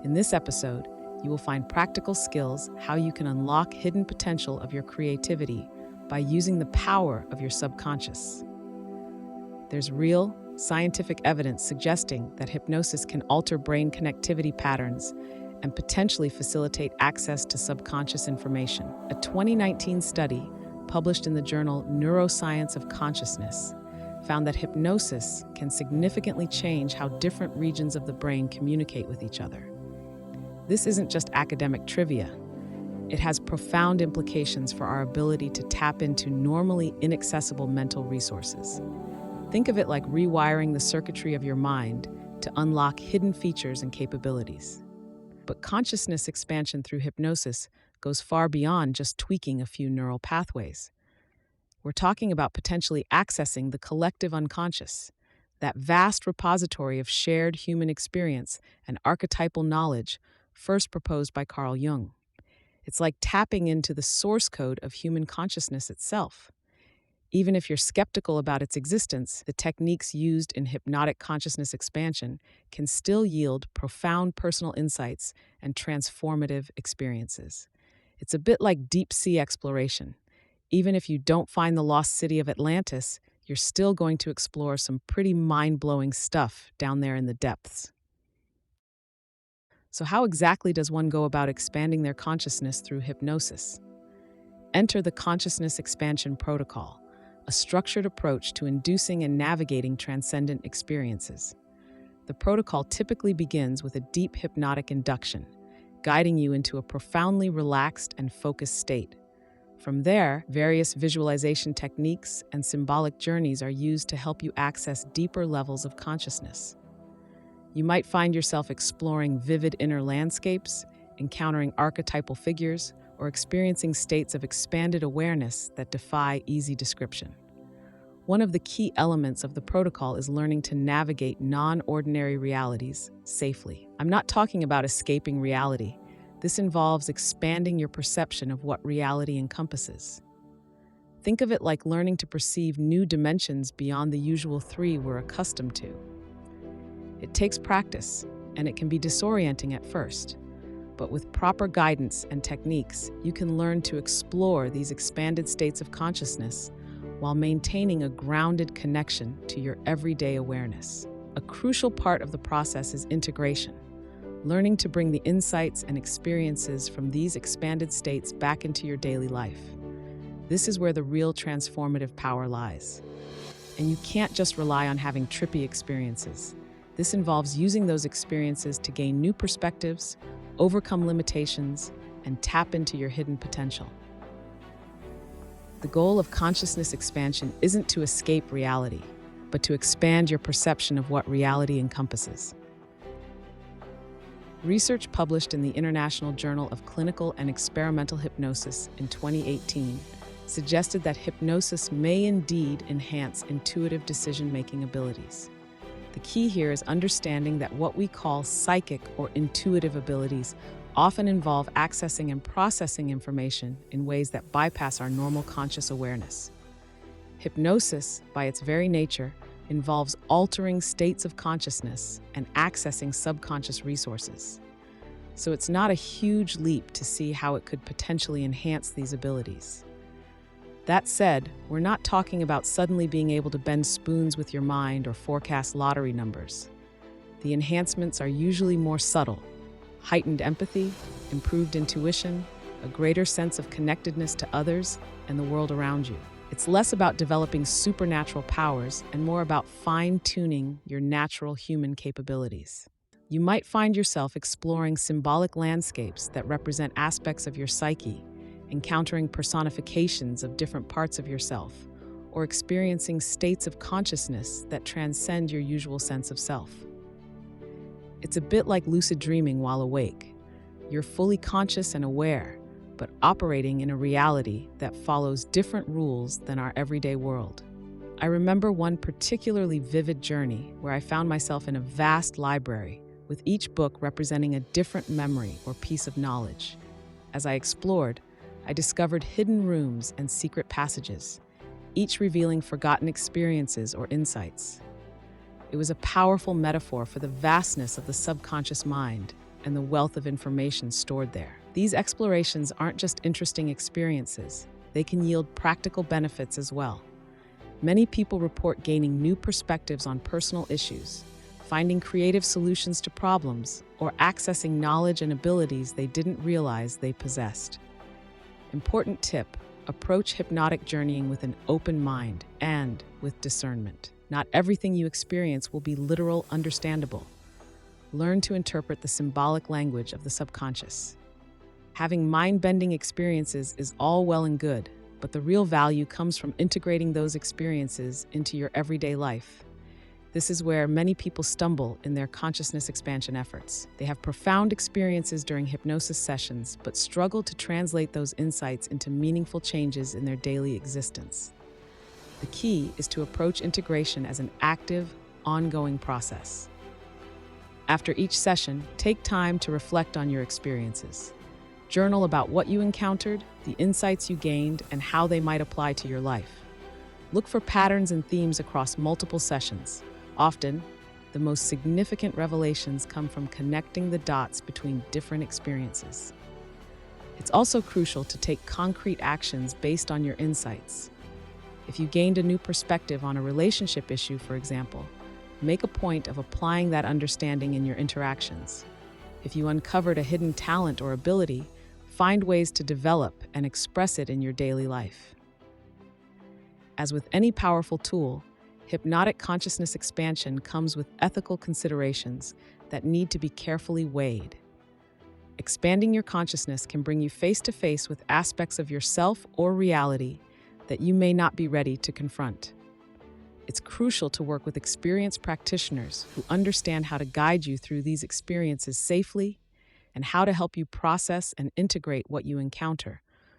In this episode, you will find practical skills how you can unlock hidden potential of your creativity by using the power of your subconscious. There's real, scientific evidence suggesting that hypnosis can alter brain connectivity patterns and potentially facilitate access to subconscious information. A 2019 study published in the journal Neuroscience of Consciousness found that hypnosis can significantly change how different regions of the brain communicate with each other. This isn't just academic trivia. It has profound implications for our ability to tap into normally inaccessible mental resources. Think of it like rewiring the circuitry of your mind to unlock hidden features and capabilities. But consciousness expansion through hypnosis goes far beyond just tweaking a few neural pathways. We're talking about potentially accessing the collective unconscious, that vast repository of shared human experience and archetypal knowledge first proposed by Carl Jung. It's like tapping into the source code of human consciousness itself. Even if you're skeptical about its existence, the techniques used in hypnotic consciousness expansion can still yield profound personal insights and transformative experiences. It's a bit like deep sea exploration. Even if you don't find the lost city of Atlantis, you're still going to explore some pretty mind-blowing stuff down there in the depths. So how exactly does one go about expanding their consciousness through hypnosis? Enter the Consciousness Expansion Protocol, a structured approach to inducing and navigating transcendent experiences. The protocol typically begins with a deep hypnotic induction, guiding you into a profoundly relaxed and focused state. From there, various visualization techniques and symbolic journeys are used to help you access deeper levels of consciousness. You might find yourself exploring vivid inner landscapes, encountering archetypal figures, or experiencing states of expanded awareness that defy easy description. One of the key elements of the protocol is learning to navigate non-ordinary realities safely. I'm not talking about escaping reality. This involves expanding your perception of what reality encompasses. Think of it like learning to perceive new dimensions beyond the usual three we're accustomed to. It takes practice, and it can be disorienting at first. But with proper guidance and techniques, you can learn to explore these expanded states of consciousness while maintaining a grounded connection to your everyday awareness. A crucial part of the process is integration, learning to bring the insights and experiences from these expanded states back into your daily life. This is where the real transformative power lies. And you can't just rely on having trippy experiences. This involves using those experiences to gain new perspectives, overcome limitations, and tap into your hidden potential. The goal of consciousness expansion isn't to escape reality, but to expand your perception of what reality encompasses. Research published in the International Journal of Clinical and Experimental Hypnosis in 2018 suggested that hypnosis may indeed enhance intuitive decision-making abilities. The key here is understanding that what we call psychic or intuitive abilities often involve accessing and processing information in ways that bypass our normal conscious awareness. Hypnosis, by its very nature, involves altering states of consciousness and accessing subconscious resources. So it's not a huge leap to see how it could potentially enhance these abilities. That said, we're not talking about suddenly being able to bend spoons with your mind or forecast lottery numbers. The enhancements are usually more subtle: heightened empathy, improved intuition, a greater sense of connectedness to others and the world around you. It's less about developing supernatural powers and more about fine-tuning your natural human capabilities. You might find yourself exploring symbolic landscapes that represent aspects of your psyche, encountering personifications of different parts of yourself, or experiencing states of consciousness that transcend your usual sense of self. It's a bit like lucid dreaming while awake. You're fully conscious and aware, but operating in a reality that follows different rules than our everyday world. I remember one particularly vivid journey where I found myself in a vast library, with each book representing a different memory or piece of knowledge. As I explored, I discovered hidden rooms and secret passages, each revealing forgotten experiences or insights. It was a powerful metaphor for the vastness of the subconscious mind and the wealth of information stored there. These explorations aren't just interesting experiences, they can yield practical benefits as well. Many people report gaining new perspectives on personal issues, finding creative solutions to problems, or accessing knowledge and abilities they didn't realize they possessed. Important tip: approach hypnotic journeying with an open mind and with discernment. Not everything you experience will be literal understandable. Learn to interpret the symbolic language of the subconscious. Having mind-bending experiences is all well and good, but the real value comes from integrating those experiences into your everyday life. This is where many people stumble in their consciousness expansion efforts. They have profound experiences during hypnosis sessions, but struggle to translate those insights into meaningful changes in their daily existence. The key is to approach integration as an active, ongoing process. After each session, take time to reflect on your experiences. Journal about what you encountered, the insights you gained, and how they might apply to your life. Look for patterns and themes across multiple sessions. Often, the most significant revelations come from connecting the dots between different experiences. It's also crucial to take concrete actions based on your insights. If you gained a new perspective on a relationship issue, for example, make a point of applying that understanding in your interactions. If you uncovered a hidden talent or ability, find ways to develop and express it in your daily life. As with any powerful tool, hypnotic consciousness expansion comes with ethical considerations that need to be carefully weighed. Expanding your consciousness can bring you face to face with aspects of yourself or reality that you may not be ready to confront. It's crucial to work with experienced practitioners who understand how to guide you through these experiences safely and how to help you process and integrate what you encounter,